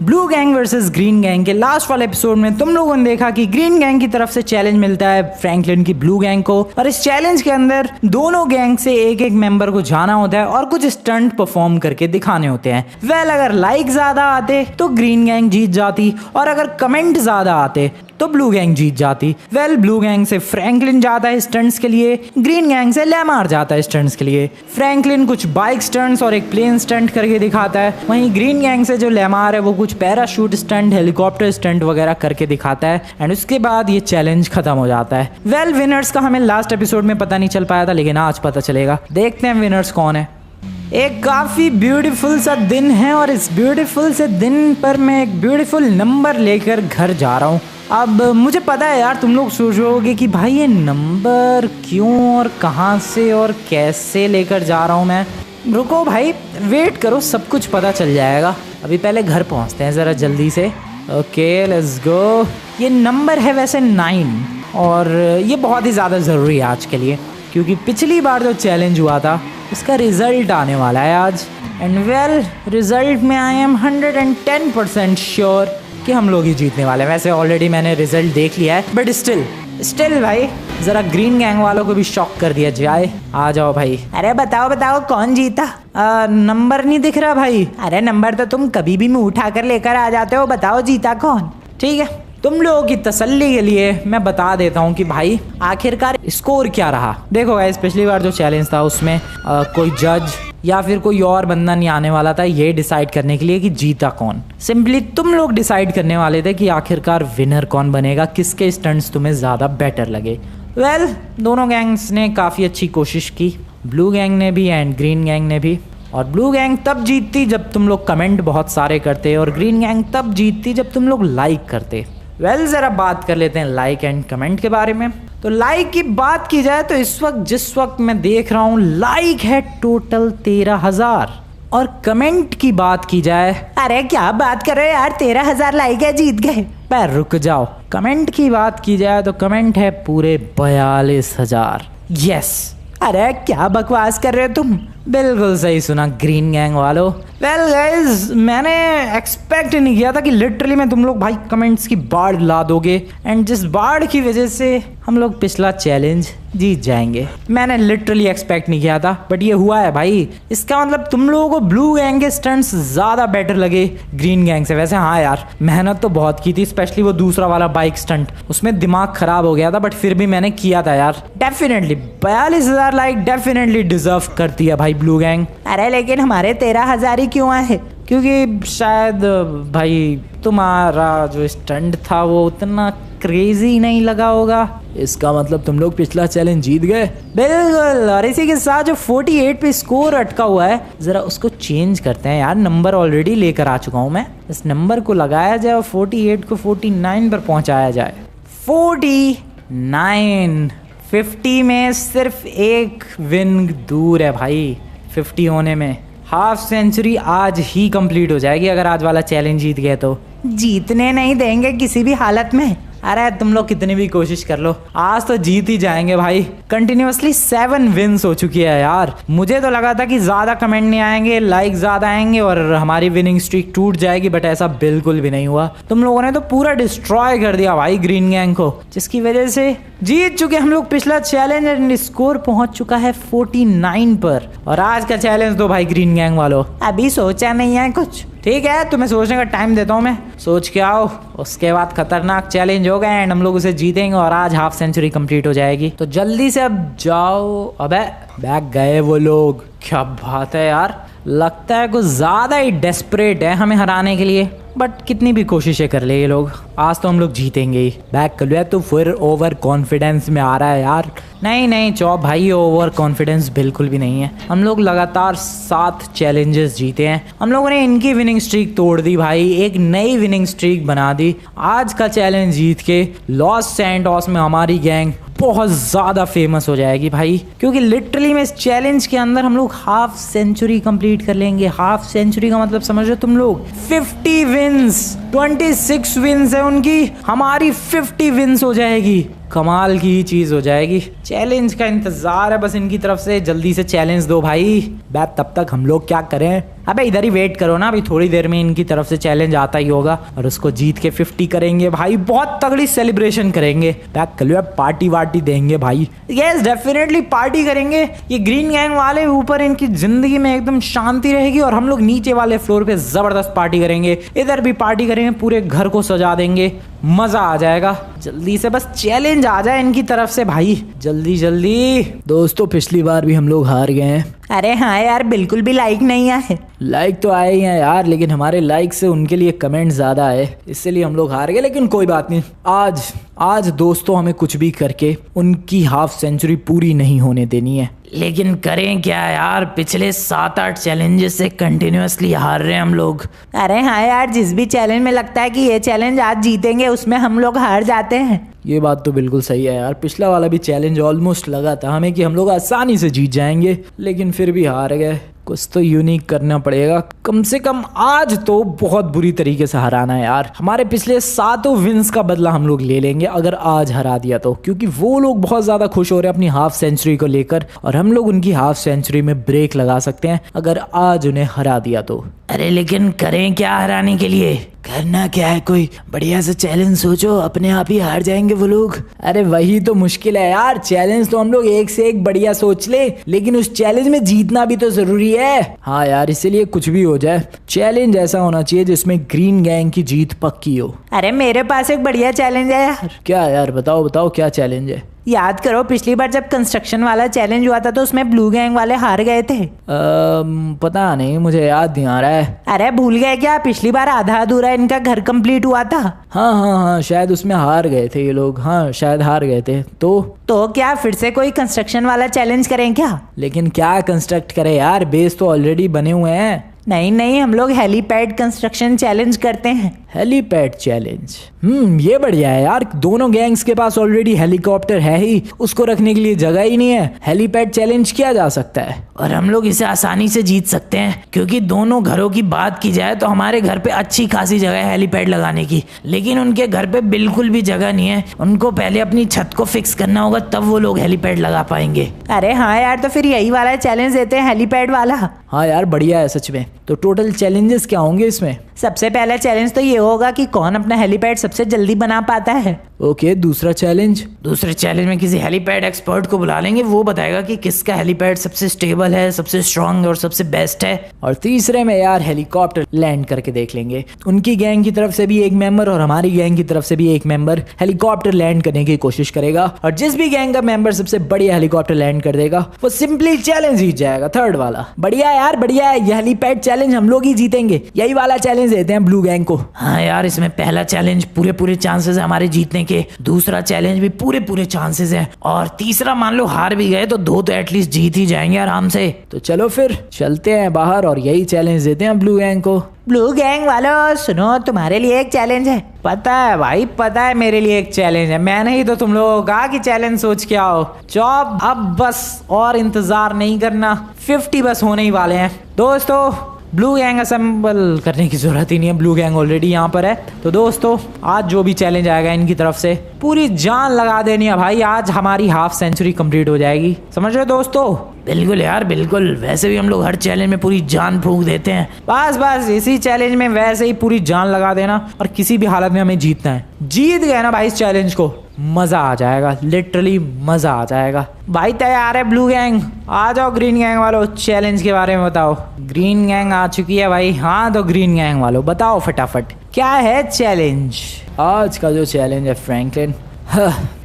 Blue gang versus green gang के last वाले episode में तुम लोगों ने देखा कि ग्रीन गैंग की तरफ से चैलेंज मिलता है फ्रैंकलिन की ब्लू गैंग को, और इस चैलेंज के अंदर दोनों गैंग से एक एक मेंबर को जाना होता है और कुछ स्टंट परफॉर्म करके दिखाने होते हैं। वेल, अगर लाइक ज्यादा आते तो ग्रीन गैंग जीत जाती, और अगर कमेंट ज्यादा आते तो ब्लू गैंग जीत जाती। वेल, ब्लू गैंग से फ्रैंकलिन जाता है स्टंट्स के लिए, ग्रीन गैंग से लेमार जाता है स्टंट्स के लिए। फ्रैंकलिन कुछ बाइक स्टंट्स और एक प्लेन स्टंट करके दिखाता है, वहीं ग्रीन गैंग से जो लेमार है वो कुछ पैराशूट स्टंट, हेलीकॉप्टर स्टंट वगैरह करके दिखाता है। एंड उसके बाद ये चैलेंज खत्म हो जाता है। वेल, विनर्स का हमें लास्ट एपिसोड में पता नहीं चल पाया था, लेकिन आज पता चलेगा। देखते हैं विनर्स कौन है। एक काफी ब्यूटीफुल सा दिन है और इस ब्यूटीफुल से दिन पर मैं एक ब्यूटीफुल नंबर लेकर घर जा रहा हूँ। अब मुझे पता है यार, तुम लोग सोच रहे होगे कि भाई ये नंबर क्यों और कहाँ से और कैसे लेकर जा रहा हूँ मैं। रुको भाई, वेट करो, सब कुछ पता चल जाएगा। अभी पहले घर पहुँचते हैं ज़रा जल्दी से। Okay, let's go. ये नंबर है वैसे 9, और ये बहुत ही ज़्यादा ज़रूरी है आज के लिए, क्योंकि पिछली बार जो चैलेंज हुआ था उसका रिजल्ट आने वाला है आज। एंड वेल, रिजल्ट में आई एम 110% श्योर कि हम लोग ही जीतने वाले हैं। वैसे ऑलरेडी मैंने रिजल्ट देख लिया है, बट स्टिल भाई ज़रा ग्रीन गैंग वालों को भी शॉक कर दिया जाए। आ जाओ भाई। अरे बताओ कौन जीता? नंबर नहीं दिख रहा भाई। अरे नंबर तो तुम कभी भी मुंह उठा कर लेकर आ जाते हो, बताओ जीता कौन? ठीक है, तुम लोगों की तसल्ली के लिए मैं बता देता हूँ कि भाई आखिरकार स्कोर क्या रहा। देखो गाइस, पिछली बार जो चैलेंज था उसमें कोई जज या फिर कोई और बंदा नहीं आने वाला था ये डिसाइड करने के लिए कि जीता कौन। सिंपली तुम लोग डिसाइड करने वाले थे कि आखिरकार विनर कौन बनेगा, किसके स्टंट्स तुम्हें ज़्यादा बेटर लगे। वेल, दोनों गैंग्स ने काफ़ी अच्छी कोशिश की, ब्लू गैंग ने भी एंड ग्रीन गैंग ने भी। और ब्लू गैंग तब जीतती जब तुम लोग कमेंट बहुत सारे करते, और ग्रीन गैंग तब जीतती जब तुम लोग लाइक करते। वेल, ज़रा बात कर लेते हैं लाइक एंड कमेंट के बारे में। तो लाइक की बात की जाए तो इस वक्त जिस वक्त मैं देख रहा हूँ लाइक है टोटल 13,000, और कमेंट की बात की जाए, अरे क्या बात कर रहे हो यार, 13,000 लाइक है, जीत गए। पर रुक जाओ, कमेंट की बात की जाए तो कमेंट है पूरे 42,000। यस, अरे क्या बकवास कर रहे हो तुम? बिल्कुल सही सुना ग्रीन गैंग वालों। वेल गाइस, मैंने एक्सपेक्ट नहीं किया था कि लिटरली मैं तुम लोग भाई कमेंट्स की बाढ़ ला दोगे, एंड जिस बाढ़ की वजह से हम लोग पिछला चैलेंज जीत जाएंगे। मैंने लिटरली एक्सपेक्ट नहीं किया था, बट ये हुआ है भाई। इसका मतलब तुम लोगों को ब्लू गैंग के स्टंट्स ज़्यादा बेटर लगे ग्रीन गैंग से। वैसे हाँ यार, मेहनत तो बहुत की थी, स्पेशली वो दूसरा वाला बाइक स्टंट, उसमें दिमाग खराब हो गया था, बट फिर भी मैंने किया था यार। डेफिनेटली 42,000 लाइक डेफिनेटली डिजर्व करती है भाई ब्लू गैंग। अरे लेकिन हमारे 13,000 ही क्यों आए? क्योंकि शायद भाई तुम्हारा जो स्टंट था वो उतना क्रेजी नहीं लगा होगा। इसका मतलब तुम लोग पिछला चैलेंज जीत गए। बिल्कुल, और इसी के साथ जो 48 पे स्कोर अटका हुआ है, जरा उसको चेंज करते हैं यार। नंबर ऑलरेडी लेकर आ चुका हूँ मैं, इस नंबर को लगाया जाए और 48 को 49 पर पहुंचाया जाए। 49, 50 में सिर्फ एक विन दूर है भाई 50 होने में। हाफ सेंचुरी आज ही कंप्लीट हो जाएगी अगर आज वाला चैलेंज जीत गए तो। जीतने नहीं देंगे किसी भी हालत में। अरे तुम लोग कितनी भी कोशिश कर लो, आज तो जीत ही जाएंगे भाई। कंटिन्यूअसली 7 विन्स हो चुकी है यार। मुझे तो लगा था कि ज़्यादा कमेंट नहीं आएंगे, लाइक ज़्यादा आएंगे और हमारी विनिंग स्ट्रीक टूट जाएगी, बट ऐसा बिल्कुल भी नहीं हुआ। तुम लोगों ने तो पूरा डिस्ट्रॉय कर दिया भाई ग्रीन गैंग को, जिसकी वजह से जीत चुके हम लोग पिछला चैलेंज, एंड स्कोर पहुंच चुका है 49 पर। और आज का चैलेंज तो भाई ग्रीन गैंग वालों अभी सोचा नहीं है कुछ। ठीक है, तुम्हें सोचने का टाइम देता हूँ मैं, सोच के आओ। उसके बाद खतरनाक चैलेंज होगा एंड हम लोग उसे जीतेंगे और आज हाफ सेंचुरी कंप्लीट हो जाएगी। तो जल्दी से अब जाओ। अबे बैक गए वो लोग, क्या बात है यार। लगता है कुछ ज़्यादा ही डेस्परेट है हमें हराने के लिए, बट कितनी भी कोशिशें कर ले ये लोग, आज तो हम लोग जीतेंगे ही। बैक कर लिया तो फिर ओवर कॉन्फिडेंस में आ रहा है यार। नहीं चौप भाई, ओवर कॉन्फिडेंस बिल्कुल भी नहीं है। हम लोग लगातार 7 चैलेंजेस जीते हैं, हम लोगों ने इनकी विनिंग स्ट्रीक तोड़ दी भाई, एक नई विनिंग स्ट्रीक बना दी। आज का चैलेंज जीत के लॉस सैंटोस में हमारी गैंग बहुत ज़्यादा फेमस हो जाएगी भाई, क्योंकि लिटरली में इस चैलेंज के अंदर हम लोग हाफ सेंचुरी कंप्लीट कर लेंगे। हाफ सेंचुरी का मतलब समझ रहे तुम लोग, 50 विन्स, 26 विन्स है उनकी, हमारी 50 विन्स हो जाएगी। कमाल की ही चीज हो जाएगी। चैलेंज का इंतजार है बस इनकी तरफ से, जल्दी से चैलेंज दो भाई। बैट तब तक हम लोग क्या करें, अबे इधर ही वेट करो ना, अभी थोड़ी देर में इनकी तरफ से चैलेंज आता ही होगा और उसको जीत के 50 करेंगे भाई, बहुत तगड़ी सेलिब्रेशन करेंगे। बैक कल पार्टी वार्टी देंगे भाई, यस डेफिनेटली पार्टी करेंगे। ये ग्रीन गैंग वाले ऊपर इनकी जिंदगी में एकदम शांति रहेगी और हम लोग नीचे वाले फ्लोर पे जबरदस्त पार्टी करेंगे, इधर भी पार्टी करेंगे, पूरे घर को सजा देंगे, मजा आ जाएगा। जल्दी से बस चैलेंज आ जाए इनकी तरफ से भाई, जल्दी जल्दी। दोस्तों पिछली बार भी हम लोग हार गए हैं। अरे हाँ यार, बिल्कुल भी लाइक नहीं आए। लाइक तो आए ही हैं यार, लेकिन हमारे लाइक से उनके लिए कमेंट ज्यादा आए, इसलिए हम लोग हार गए। लेकिन कोई बात नहीं, आज दोस्तों हमें कुछ भी करके उनकी हाफ सेंचुरी पूरी नहीं होने देनी है। लेकिन करें क्या यार, पिछले 7-8 चैलेंजेस से कंटिन्यूअसली हार रहे हैं हम लोग। अरे हाँ यार, जिस भी चैलेंज में लगता है कि ये चैलेंज आज जीतेंगे उसमें हम लोग हार जाते हैं। ये बात तो बिल्कुल सही है यार, पिछला वाला भी चैलेंज ऑलमोस्ट लगा था हमें कि हम लोग आसानी से जीत जाएंगे, लेकिन फिर भी हार गए। कुछ तो यूनिक करना पड़ेगा, कम से कम आज तो बहुत बुरी तरीके से हराना है यार। हमारे पिछले 7 विंस का बदला हम लोग ले लेंगे अगर आज हरा दिया तो, क्योंकि वो लोग बहुत ज्यादा खुश हो रहे हैं अपनी हाफ सेंचुरी को लेकर और हम लोग उनकी हाफ सेंचुरी में ब्रेक लगा सकते हैं अगर आज उन्हें हरा दिया तो। अरे लेकिन करें क्या हराने के लिए? करना क्या है, कोई बढ़िया सा चैलेंज सोचो, अपने आप ही हार जाएंगे वो लोग। अरे वही तो मुश्किल है यार, चैलेंज तो हम लोग एक से एक बढ़िया सोच ले, लेकिन उस चैलेंज में जीतना भी तो जरूरी है। हाँ यार, इसीलिए कुछ भी हो जाए चैलेंज ऐसा होना चाहिए जिसमें ग्रीन गैंग की जीत पक्की हो। अरे मेरे पास एक बढ़िया चैलेंज है यार। क्या यार, बताओ बताओ क्या चैलेंज है। याद करो पिछली बार जब कंस्ट्रक्शन वाला चैलेंज हुआ था तो उसमें ब्लू गैंग वाले हार गए थे। पता नहीं, मुझे याद नहीं आ रहा है। अरे भूल गए क्या, पिछली बार आधा अधूरा इनका घर कंप्लीट हुआ था। हाँ, शायद उसमें हार गए थे ये लोग, हाँ शायद हार गए थे। तो क्या फिर से कोई कंस्ट्रक्शन वाला चैलेंज करें क्या? लेकिन क्या कंस्ट्रक्ट करें यार, बेस तो ऑलरेडी बने हुए हैं। नहीं, हम लोग हेलीपैड कंस्ट्रक्शन चैलेंज करते हैं। हेलीपैड चैलेंज, ये बढ़िया है यार। दोनों गैंग्स के पास ऑलरेडी हेलीकॉप्टर है ही, उसको रखने के लिए जगह ही नहीं है। हेलीपैड चैलेंज किया जा सकता है और हम लोग इसे आसानी से जीत सकते हैं, क्योंकि दोनों घरों की बात की जाए तो हमारे घर पे अच्छी खासी जगह है हेलीपैड लगाने की, लेकिन उनके घर पे बिल्कुल भी जगह नहीं है। उनको पहले अपनी छत को फिक्स करना होगा, तब वो लोग हेलीपैड लगा पाएंगे। अरे हाँ यार, तो फिर यही वाला चैलेंज देते हैं, हेलीपैड वाला। हाँ यार बढ़िया है सच में। तो टोटल चैलेंजेस क्या होंगे इसमें? सबसे पहला चैलेंज तो ये होगा कि कौन अपना हेलीपैड सबसे जल्दी बना पाता है। ओके, दूसरा चैलेंज? दूसरे चैलेंज में किसी हेलीपैड एक्सपर्ट को बुला लेंगे, वो बताएगा कि किसका हेलीपैड सबसे स्टेबल है, सबसे स्ट्रांग और सबसे बेस्ट है। और तीसरे में यार हेलीकॉप्टर लैंड करके देख लेंगे। उनकी गैंग की तरफ से भी एक मेंबर और हमारी गैंग की तरफ से भी एक मेंबर हेलीकॉप्टर लैंड करने की कोशिश करेगा, और जिस भी गैंग का मेंबर सबसे बढ़िया हेलीकॉप्टर लैंड कर देगा वो सिंपली चैलेंज जीत जाएगा, थर्ड वाला। बढ़िया यार, बढ़िया है। ये हेलीपैड चैलेंज हम लोग ही जीतेंगे, यही वाला चैलेंज देते हैं ब्लू गैंग को। हाँ यार, इसमें पहला चैलेंज पूरे चांसेस है हमारे जीतने के, दूसरा चैलेंज भी पूरे चांसेस है, और तीसरा मान लो हार भी गए तो 2 तो एटलीस्ट जीत ही जाएंगे आराम से। तो चलो फिर चलते हैं बाहर और यही चैलेंज देते हैं ब्लू गैंग को। ब्लू गैंग वालों सुनो, तुम्हारे लिए एक चैलेंज है। पता है भाई, पता है मेरे लिए एक चैलेंज है। मैंने ही तो तुम लोगों को कहा कि चैलेंज सोच के आओ। जॉब अब बस और इंतजार नहीं करना, 50 बस होने ही वाले हैं। दोस्तों ब्लू गैंग असेंबल करने की जरूरत ही नहीं है, ब्लू गैंग ऑलरेडी यहाँ पर है। तो दोस्तों आज जो भी चैलेंज आएगा इनकी तरफ से पूरी जान लगा देनी है भाई, आज हमारी हाफ सेंचुरी कंप्लीट हो जाएगी, समझ रहे हो दोस्तों? बिल्कुल यार बिल्कुल, वैसे भी हम लोग हर चैलेंज में पूरी जान फूंक देते हैं। बस इसी चैलेंज में वैसे ही पूरी जान लगा देना, और किसी भी हालत में हमें जीतना है। जीत गए ना भाई इस चैलेंज को, मजा आ जाएगा, लिटरली मजा आ जाएगा भाई। तैयार है ब्लू गैंग? आ जाओ ग्रीन गैंग वालों, चैलेंज के बारे में बताओ। ग्रीन गैंग आ चुकी है भाई। हाँ तो ग्रीन गैंग वालों बताओ फटाफट, क्या है चैलेंज? आज का जो चैलेंज है फ्रैंकलिन,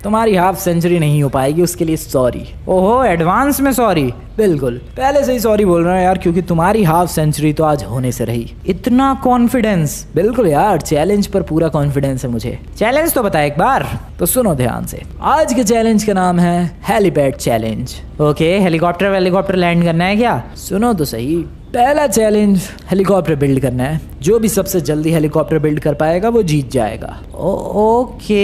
तुम्हारी हाफ सेंचुरी नहीं हो पाएगी, उसके लिए सॉरी। ओहो, एडवांस में सॉरी? बिल्कुल, पहले से ही सॉरी बोल रहा हूँ यार, क्योंकि तुम्हारी हाफ सेंचुरी तो आज होने से रही। इतना कॉन्फिडेंस? बिल्कुल यार, चैलेंज पर पूरा कॉन्फिडेंस है मुझे। चैलेंज तो बता एक बार। तो सुनो ध्यान से, आज के चैलेंज का नाम है helipad challenge. Okay, helicopter land करना है क्या? सुनो तो सही, पहला चैलेंज हेलीकॉप्टर बिल्ड करना है। जो भी सबसे जल्दी हेलीकॉप्टर बिल्ड कर पाएगा वो जीत जाएगा। ओके,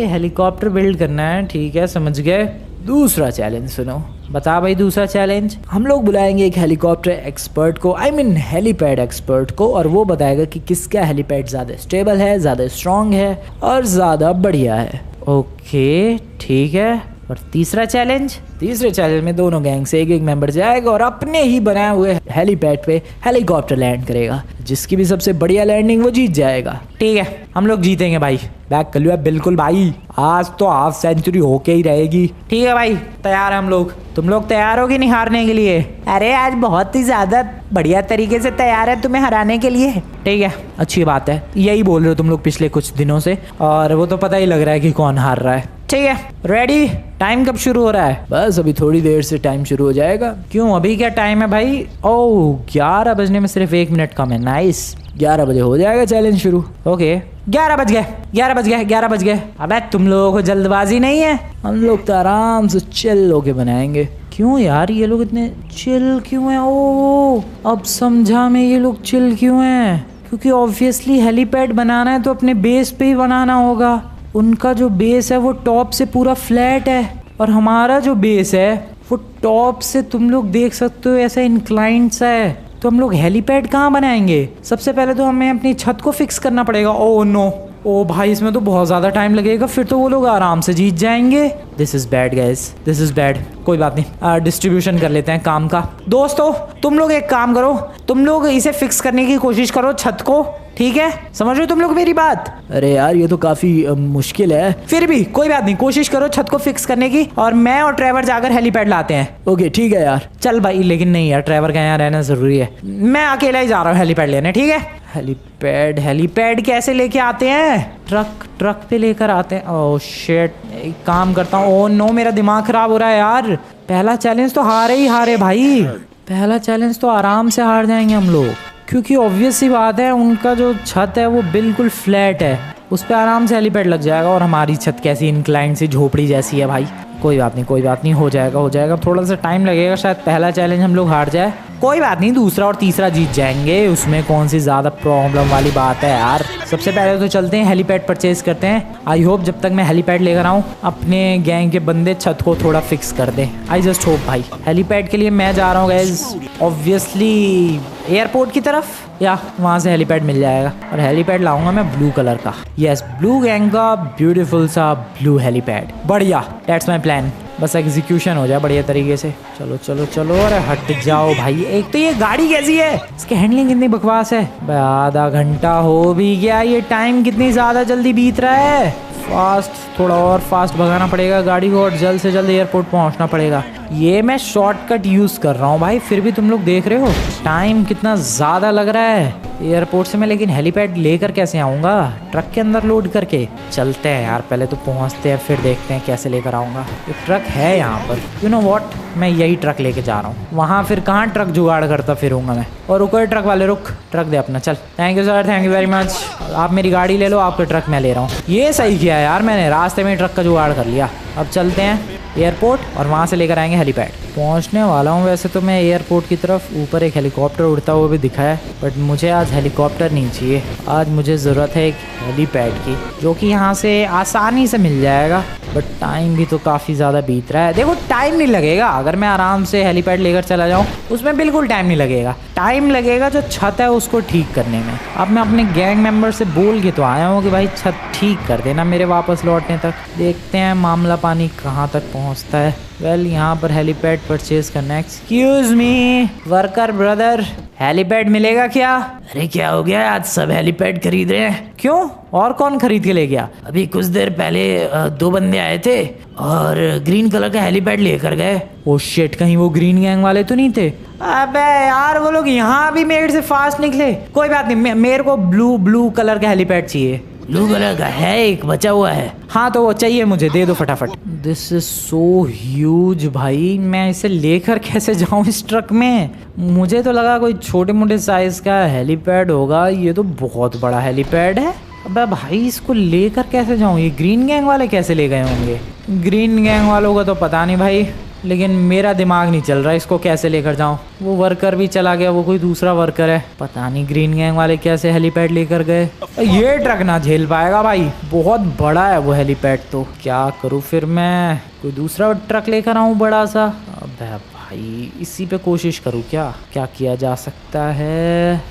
हेलीकॉप्टर बिल्ड करना है, ठीक है समझ गए। दूसरा चैलेंज सुनो, बता भाई दूसरा चैलेंज। हम लोग बुलाएंगे एक हेलीकॉप्टर एक्सपर्ट को, आई मीन हेलीपैड एक्सपर्ट को, और वो बताएगा कि किसका हेलीपैड ज्यादा स्टेबल है, ज्यादा स्ट्रांग है और ज्यादा बढ़िया है। ओके ठीक है। और तीसरा चैलेंज? तीसरे चैलेंज में दोनों गैंग से एक मेंबर जाएगा और अपने ही बनाए हुए हेलीपैड पे हेलीकॉप्टर लैंड करेगा। जिसकी भी सबसे बढ़िया लैंडिंग वो जीत जाएगा। ठीक है, हम लोग जीतेंगे भाई। बैक कर लिया बिल्कुल भाई, आज तो हाफ सेंचुरी होके ही रहेगी। ठीक है भाई, तैयार है हम लोग। तुम लोग तैयार हो कि नहीं हारने के लिए? अरे आज बहुत ही ज्यादा बढ़िया तरीके से तैयार है तुम्हें हराने के लिए। ठीक है, अच्छी बात है। यही बोल रहे हो तुम लोग पिछले कुछ दिनों से, और वो तो पता ही लग रहा है कि कौन हार रहा है। ठीक है, रेडी? टाइम कब शुरू हो रहा है? बस अभी थोड़ी देर से टाइम शुरू हो जाएगा। क्यों, अभी क्या टाइम है भाई? ओह 11 बजने में सिर्फ 1 मिनट कम है। नाइस, 11 बजे हो जाएगा चैलेंज शुरू। ओके 11 बज गए, 11 बज गए, 11 बज गए। अबे तुम लोगों को जल्दबाजी नहीं है? हम लोग तो आराम से चिल होके बनाएंगे। क्यों यार ये लोग इतने चिल क्यों हैं? ओ अब समझा मैं, ये लोग चिल क्यों हैं। क्योंकि ऑब्वियसली हेलीपैड बनाना है तो अपने बेस पे ही बनाना होगा। उनका जो बेस है वो टॉप से पूरा फ्लैट है, और हमारा जो बेस है वो टॉप से तुम लोग देख सकते हो ऐसा इंक्लाइंड सा है। तो हम लोग हेलीपैड कहाँ बनाएंगे? सबसे पहले तो हमें अपनी छत को फिक्स करना पड़ेगा। ओह नो, ओ भाई इसमें तो बहुत ज़्यादा टाइम लगेगा, फिर तो वो लोग आराम से जीत जाएंगे। This is bad guys, this is bad. कोई बात नहीं, डिस्ट्रीब्यूशन कर लेते हैं काम का। दोस्तों तुम लोग एक काम करो, तुम लोग इसे फिक्स करने की कोशिश करो छत को। ठीक है, समझ रहे हो तुम लोग मेरी बात? अरे यार ये तो काफी मुश्किल है। फिर भी कोई बात नहीं, कोशिश करो छत को फिक्स करने की, और मैं और ट्रेवर जाकर हेलीपैड लाते हैं। ओके ठीक है यार। चल भाई, लेकिन नहीं यार, ट्रेवर का यहाँ रहना जरूरी है। मैं अकेला ही जा रहा हूँ हेलीपैड लेने। ठीक है, हेलीपैड हेलीपैड कैसे लेके आते हैं? ट्रक पे लेकर आते हैं। ओह शिट, एक काम करता हूँ। ओह नो, मेरा दिमाग खराब हो रहा है यार। पहला चैलेंज तो हारे ही हारे भाई, पहला चैलेंज तो आराम से हार जाएंगे हम लोग, क्योंकि ऑब्वियस सी बात है उनका जो छत है वो बिल्कुल फ्लैट है, उस पर आराम से हेलीपैड लग जाएगा। और हमारी छत कैसी इंक्लाइन सी झोपड़ी जैसी है भाई। कोई बात नहीं, कोई बात नहीं, हो जाएगा हो जाएगा। थोड़ा सा टाइम लगेगा, शायद पहला चैलेंज हम लोग हार जाए। कोई बात नहीं, दूसरा और तीसरा जीत जाएंगे, उसमें कौन सी ज़्यादा प्रॉब्लम वाली बात है यार। सबसे पहले तो चलते हैं हेलीपैड परचेज करते हैं। आई होप जब तक मैं हेलीपैड लेकर आऊँ अपने गैंग के बंदे छत को थोड़ा फिक्स कर दें। आई जस्ट होप भाई। हेलीपैड के लिए मैं जा रहा हूँ गाइज, ऑब्वियसली एयरपोर्ट की तरफ, या वहाँ से हेलीपैड मिल जाएगा। और हेलीपैड लाऊंगा मैं ब्लू कलर का। यस, ब्लू गैंग का ब्यूटीफुल सा ब्लू हेलीपैड। बढ़िया, दैट्स माय प्लान। बस एग्जीक्यूशन हो जाए बढ़िया तरीके से। चलो चलो चलो, अरे हट जाओ भाई। एक तो ये गाड़ी कैसी है, इसकी हैंडलिंग कितनी बकवास है। आधा घंटा हो भी गया, ये टाइम कितनी ज़्यादा जल्दी बीत रहा है। फास्ट, थोड़ा और फास्ट भगाना पड़ेगा गाड़ी को, और जल्द से जल्द एयरपोर्ट पहुंचना पड़ेगा। ये मैं शॉर्टकट यूज़ कर रहा हूँ भाई, फिर भी तुम लोग देख रहे हो टाइम कितना ज़्यादा लग रहा है एयरपोर्ट से। मैं लेकिन हेलीपैड लेकर कैसे आऊँगा? ट्रक के अंदर लोड करके। चलते हैं यार, पहले तो पहुँचते हैं फिर देखते हैं कैसे लेकर आऊँगा। एक ट्रक है यहाँ पर, यू नो व्हाट, मैं यही ट्रक लेके जा रहा हूँ। वहाँ फिर कहाँ ट्रक जुगाड़ करता फिरूंगा मैं। और रुको ट्रक वाले, रुक, ट्रक दे अपना। चल, thank you sir, thank you very much. आप मेरी गाड़ी ले लो, आपका ट्रक मैं ले रहा हूँ। ये सही किया यार मैंने, रास्ते में ट्रक का जुगाड़ कर लिया। अब चलते हैं एयरपोर्ट और वहाँ से लेकर आएंगे हेलीपैड। पहुँचने वाला हूँ वैसे तो मैं एयरपोर्ट की तरफ। ऊपर एक हेलीकॉप्टर उड़ता हुआ भी दिखा है, बट मुझे आज हेलीकॉप्टर नहीं चाहिए। आज मुझे ज़रूरत है एक हेलीपैड की, जो कि यहाँ से आसानी से मिल जाएगा। बट टाइम भी तो काफ़ी ज़्यादा बीत रहा है। देखो टाइम नहीं लगेगा अगर मैं आराम से हेलीपैड लेकर चला जाऊँ, उसमें बिल्कुल टाइम नहीं लगेगा। टाइम लगेगा जो छत है उसको ठीक करने में। अब मैं अपने गैंग मेंबर से बोल के तो आया हूँ कि भाई छत ठीक कर देना मेरे वापस लौटने तक। देखते हैं मामला पानी कहाँ तक पहुँचता है। वेल, यहाँ पर हेलीपैड परचेज करना है। Excuse me worker brother, helipad मिलेगा क्या? अरे क्या हो गया, आज सब हेलीपैड खरीद रहे हैं। क्यों, और कौन खरीद के ले गया? अभी कुछ देर पहले 2 बंदे आए थे और ग्रीन कलर का हेलीपैड लेकर गए। ओ शिट, कहीं वो ग्रीन गैंग वाले तो नहीं थे? अबे यार वो लोग यहाँ भी मेरे से फास्ट निकले। कोई बात नहीं, मेरे को ब्लू कलर का हेलीपैड चाहिए। ब्लू कलर का है, एक बचा हुआ है। हाँ तो वो चाहिए मुझे, दे दो फटाफट। दिस इज सो ह्यूज भाई, मैं इसे लेकर कैसे जाऊँ इस ट्रक में? मुझे तो लगा कोई छोटे मोटे साइज का हेलीपैड होगा, ये तो बहुत बड़ा हेलीपैड है। अबे भाई इसको लेकर कैसे जाऊँ? ये ग्रीन गैंग वाले कैसे ले गए होंगे? ग्रीन गैंग वालों का तो पता नहीं भाई, लेकिन मेरा दिमाग नहीं चल रहा इसको कैसे लेकर जाऊं। वो वर्कर भी चला गया, वो कोई दूसरा वर्कर है, पता नहीं ग्रीन गैंग वाले कैसे हेलीपैड लेकर गए। ये ट्रक ना झेल पाएगा भाई, बहुत बड़ा है वो हेलीपैड। तो क्या करूं फिर, मैं कोई दूसरा ट्रक लेकर आऊं बड़ा सा? अबे भाई इसी पे कोशिश करूं क्या? क्या किया जा सकता है?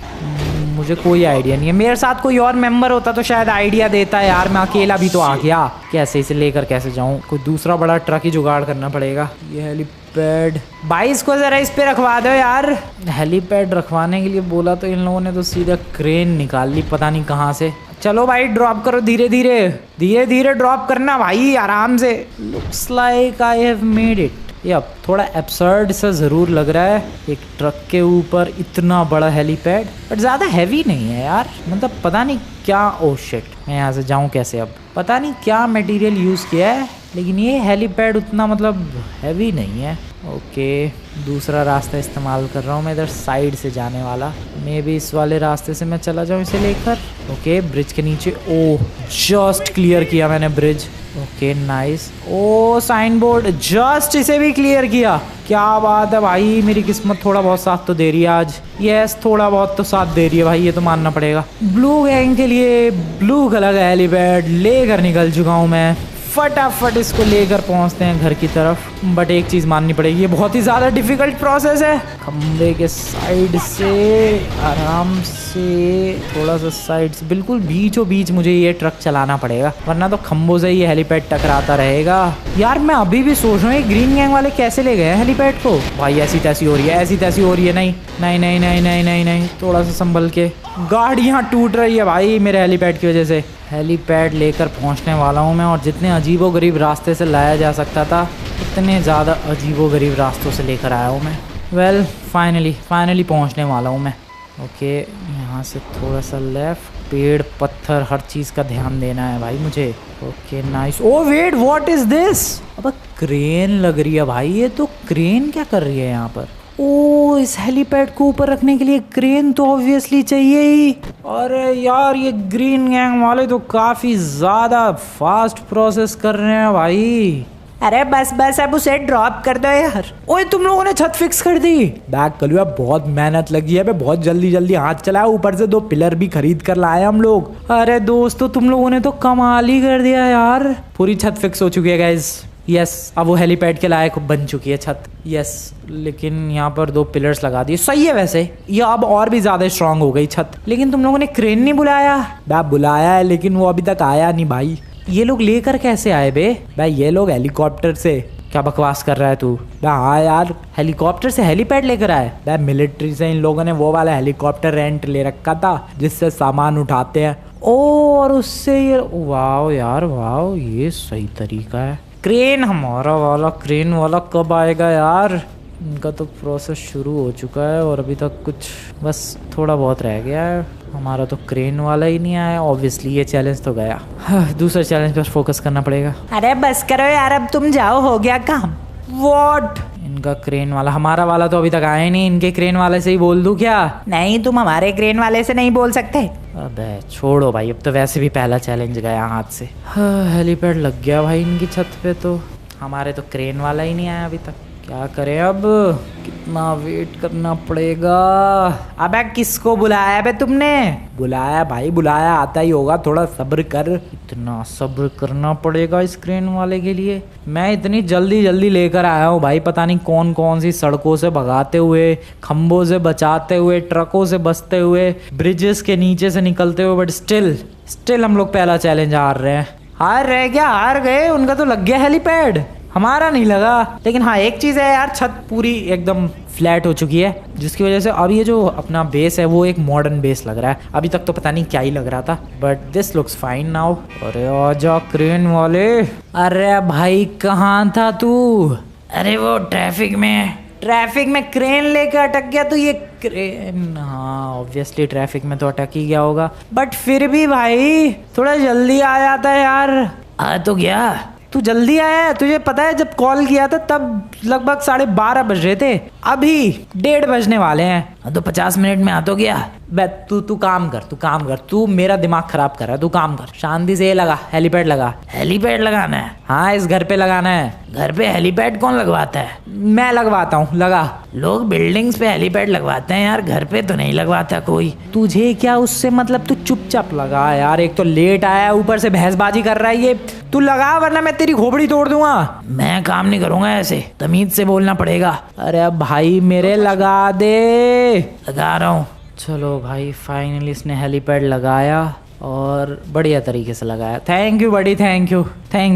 मुझे मुझे कोई आइडिया नहीं है। मेरे साथ कोई और मेंबर होता तो शायद आइडिया देता यार, मैं अकेला भी तो आ गया। कैसे इसे लेकर कैसे जाऊँ? कोई दूसरा बड़ा ट्रक ही जुगाड़ करना पड़ेगा। ये हेलीपैड भाई, इसको जरा इस पे रखवा दो यार। हेलीपैड रखवाने के लिए बोला तो इन लोगों ने तो सीधा क्रेन निकाल ली पता नहीं कहाँ से। चलो भाई ड्रॉप करो, धीरे धीरे धीरे धीरे ड्रॉप करना भाई, आराम से। Looks like I have made it. ये अब थोड़ा एब्सर्ड सा ज़रूर लग रहा है, एक ट्रक के ऊपर इतना बड़ा हेलीपैड, बट ज़्यादा हैवी नहीं है यार। मतलब पता नहीं क्या, ओह शिट, मैं यहाँ से जाऊँ कैसे? अब पता नहीं क्या मटेरियल यूज़ किया है, लेकिन ये हेलीपैड उतना मतलब हैवी नहीं है। ओके, दूसरा रास्ता इस्तेमाल कर रहा हूँ मैं, इधर साइड से जाने वाला। मे बी इस वाले रास्ते से मैं चला जाऊँ इसे लेकर। ओके, ब्रिज के नीचे, ओह जस्ट क्लियर किया मैंने bridge. Okay nice. Oh sign board, just इसे भी क्लियर किया। क्या बात है भाई, मेरी किस्मत थोड़ा बहुत साथ तो दे रही है आज। यस, थोड़ा बहुत तो साथ दे रही है भाई, ये तो मानना पड़ेगा। ब्लू गैंग के लिए ब्लू कलर का हेलीपैड लेकर निकल चुका हूँ मैं। फटाफट इसको लेकर पहुंचते हैं घर की तरफ। बट एक चीज़ माननी पड़ेगी, ये बहुत ही ज़्यादा डिफिकल्ट प्रोसेस है। खंबे के साइड से आराम से, थोड़ा सा साइड से, बिल्कुल बीचों बीच मुझे ये ट्रक चलाना पड़ेगा, वरना तो खंबों से ये हेलीपैड टकराता रहेगा। यार मैं अभी भी सोच रहा हूँ, ये ग्रीन गैंग वाले कैसे ले गए हैं हेलीपैड को? भाई ऐसी तैसी हो रही है, ऐसी तैसी हो रही है। नहीं नहीं नहीं नहीं नहीं नहीं नहीं, थोड़ा सा संभल के। गाड़ियाँ टूट रही है भाई मेरे हेलीपैड की वजह से। हेलीपैड लेकर पहुंचने वाला हूं मैं, और जितने अजीबोगरीब रास्ते से लाया जा सकता था उतने ज़्यादा अजीबोगरीब रास्तों से लेकर आया हूं मैं। वेल फाइनली पहुंचने वाला हूं मैं। ओके, यहाँ से थोड़ा सा लेफ्ट, पेड़ पत्थर हर चीज़ का ध्यान देना है भाई मुझे। Okay nice. Oh wait, what is this? अब क्रेन लग रही है भाई, ये तो क्रेन क्या कर रही है यहाँ पर? ओ, इस हेलीपैड को ऊपर रखने के लिए क्रेन तो ऑब्वियसली चाहिए ही। अरे यार, ये ग्रीन गैंग वाले तो काफ़ी ज़्यादा फास्ट प्रोसेस कर रहे हैं भाई। अरे बस बस, अब उसे ड्रॉप कर दो यार। ओए, तुम लोगों ने छत फिक्स कर दी? बैक कलुआ, बहुत मेहनत लगी है, बहुत जल्दी जल्दी हाथ चलाया, ऊपर से 2 पिलर भी खरीद कर लाए हम लोग। अरे दोस्तों, तुम लोगों ने तो कमाल ही कर दिया यार। पूरी छत फिक्स हो चुकी है गाइज। यस, अब वो हेलीपैड के लायक बन चुकी है छत। यस, लेकिन यहाँ पर 2 पिलर्स लगा दिए, सही है वैसे। ये अब और भी ज़्यादा स्ट्रांग हो गई छत। लेकिन तुम लोगों ने क्रेन नहीं बुलाया? बा बुलाया है, लेकिन वो अभी तक आया नहीं भाई। ये लोग लेकर कैसे आए बे? भाई ये लोग हेलीकॉप्टर से। क्या बकवास कर रहा है तू? हाँ यार, हेलीकॉप्टर से हेलीपैड लेकर आए। भाई मिलिट्री से इन लोगों ने वो वाला हेलीकॉप्टर रेंट ले रखा था जिससे सामान उठाते हैं। ओ, और उससे ये, वाह यार वाह, ये सही तरीका है। क्रेन, हमारा वाला क्रेन वाला कब आएगा यार? इनका तो प्रोसेस शुरू हो चुका है और अभी तक कुछ बस थोड़ा बहुत रह गया है। हमारा तो क्रेन वाला ही नहीं आया। ऑब्वियसली ये चैलेंज तो गया। दूसरे चैलेंज पर फोकस करना पड़ेगा। अरे बस करो यार, अब तुम जाओ, हो गया काम। व्हाट? इनका क्रेन वाला, हमारा वाला तो अभी तक आया नहीं। इनके क्रेन वाले से ही बोल दूं क्या? नहीं, तुम हमारे क्रेन वाले से नहीं बोल सकते। अबे छोड़ो भाई, अब तो वैसे भी पहला चैलेंज गया हाथ से। हेलीपैड लग गया भाई इनकी छत पे, तो हमारे तो क्रेन वाला ही नहीं आया अभी तक। क्या करें अब? कितना वेट करना पड़ेगा? अबे किसको बुलाया बे तुमने? बुलाया भाई, बुलाया, आता ही होगा, थोड़ा सब्र कर। इतना सब्र करना पड़ेगा इस क्रेन वाले के लिए। मैं इतनी जल्दी जल्दी लेकर आया हूँ भाई, पता नहीं कौन कौन सी सड़कों से भगाते हुए, खंभों से बचाते हुए, ट्रकों से बचते हुए, ब्रिजेस के नीचे से निकलते हुए, बट स्टिल हम लोग पहला चैलेंज हार रहे हैं। हार रहे क्या? हार गए। उनका तो लग गया हेलीपैड, हमारा नहीं लगा। लेकिन हाँ, एक चीज़ है यार, छत पूरी एकदम फ्लैट हो चुकी है, जिसकी वजह से अब ये जो अपना बेस है वो एक मॉडर्न बेस लग रहा है। अभी तक तो पता नहीं क्या ही लग रहा था, but this looks fine now. अरे आजा क्रेन वाले। अरे भाई कहाँ था तू? अरे वो ट्रैफिक में क्रेन लेकर अटक गया। तो ये क्रेन, हाँ ऑब्वियसली ट्रैफिक में तो अटक ही गया होगा, बट फिर भी भाई थोड़ा जल्दी आ जाता है यार। आ तो गया। तू जल्दी आया है? तुझे पता है जब कॉल किया था तब लगभग 12:30 बज रहे थे, अभी 1:30 बजने वाले हैं। तो 50 मिनट में आ तो गया। बे तू काम कर, तू मेरा दिमाग खराब कर रहा है। तू काम कर, शांति से ये लगा, हेलीपैड लगा। हेलीपैड लगाना है? हाँ, इस घर पे लगाना है। घर पे हेलीपैड कौन लगवाता है? मैं लगवाता हूँ, लगा। लोग बिल्डिंग्स पे हेलीपैड लगवाते हैं यार, घर पे तो नहीं लगवाता कोई। तुझे क्या उससे मतलब? तू चुपचाप लगा यार, एक तो लेट आया, ऊपर से बहसबाजी कर रहा है ये। तू लगा, वरना मैं तेरी खोपड़ी तोड़ दूंगा। मैं काम नहीं करूंगा ऐसे, तमीज से बोलना पड़ेगा। अरे भाई मेरे लगा दे। लगा रहा हूँ। चलो भाई फाइनली इसने हेलीपैड लगाया और बढ़िया तरीके से लगाया। थैंक यू बड़ी, थैंक यू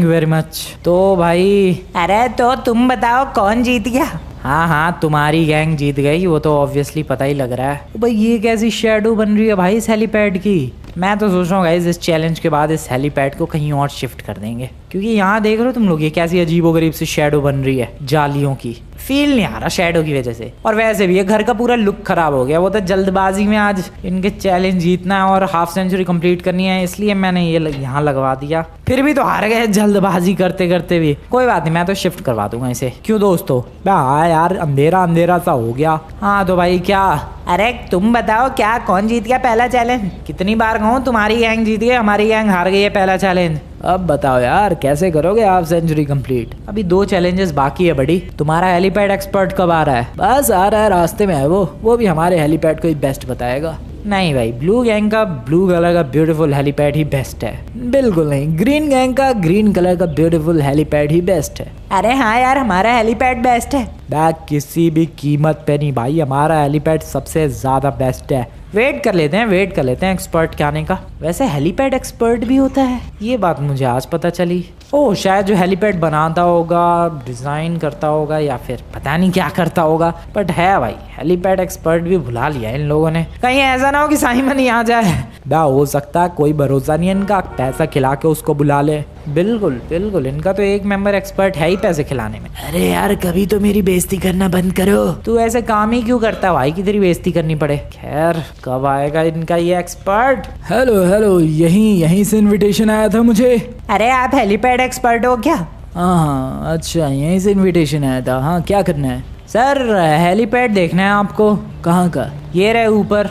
वेरी मच। तो भाई अरे तो तुम बताओ कौन जीत गया? हाँ तुम्हारी गैंग जीत गई, वो तो ऑब्वियसली पता ही लग रहा है। तो भाई ये कैसी शेडो बन रही है भाई इस हेलीपैड की। मैं तो सोच रहा हूँ गाइस इस चैलेंज के बाद इस हेलीपैड को कहीं और शिफ्ट कर देंगे, क्योंकि यहाँ देख रहे हो तुम लोग ये कैसी अजीबोगरीब सी शेडो बन रही है जालियों की। फील नहीं आ रहा शेडो की वजह से, और वैसे भी ये घर का पूरा लुक खराब हो गया। वो तो जल्दबाजी में आज इनके चैलेंज जीतना है और हाफ सेंचुरी कंप्लीट करनी है, इसलिए मैंने ये यहाँ लगवा दिया। फिर भी तो हार गए जल्दबाजी करते करते भी। कोई बात नहीं, मैं तो शिफ्ट करवा दूंगा इसे। क्यों दोस्तों? हाँ यार अंधेरा अंधेरा सा हो गया। हाँ तो भाई क्या? अरे तुम बताओ क्या कौन जीत गया पहला चैलेंज? कितनी बार कहूँ तुम्हारी गैंग जीत गई, हमारी गैंग हार गई है पहला चैलेंज। अब बताओ यार कैसे करोगे हाफ सेंचुरी कंप्लीट? अभी 2 चैलेंजेस बाकी है बड़ी। तुम्हारा हेलीपैड एक्सपर्ट कब आ रहा है? बस आ रहा है, रास्ते में है वो भी हमारे हेलीपैड को ही बेस्ट बताएगा। नहीं भाई, ब्लू गैंग का ब्लू कलर का ब्यूटीफुल हेलीपैड ही बेस्ट है। बिल्कुल नहीं, ग्रीन गैंग का ग्रीन कलर का ब्यूटीफुल हेलीपैड ही बेस्ट है। अरे हाँ यार हमारा हेलीपैड बेस्ट है। बैग किसी भी कीमत पे नहीं भाई, हमारा हेलीपैड सबसे ज्यादा बेस्ट है। वेट कर लेते हैं एक्सपर्ट के आने का। वैसे हेलीपैड एक्सपर्ट भी होता है, ये बात मुझे आज पता चली। ओह शायद जो हेलीपैड बनाता होगा, डिजाइन करता होगा, या फिर पता नहीं क्या करता होगा, बट है भाई हेलीपैड एक्सपर्ट भी बुला लिया इन लोगों ने। कहीं ऐसा ना हो कि साइमन ही आ जाए। बा हो सकता है, कोई भरोसा नहीं है इनका, पैसा खिला के उसको बुला ले। बिल्कुल इनका तो एक मेंबर एक्सपर्ट है ही पैसे खिलाने में। अरे यार कभी तो मेरी बेइज्जती करना बंद करो। तू ऐसे काम ही क्यों करता भाई कि तेरी बेइज्जती करनी पड़े? खैर कब आएगा इनका ये एक्सपर्ट? हेलो यहीं से इनविटेशन आया था मुझे। अरे आप हेलीपैड एक्सपर्ट हो क्या? हाँ अच्छा, यहीं से इनविटेशन आया था। हाँ क्या करना है? सर हेलीपैड देखना है आपको। कहाँ का? ये रहे ऊपर।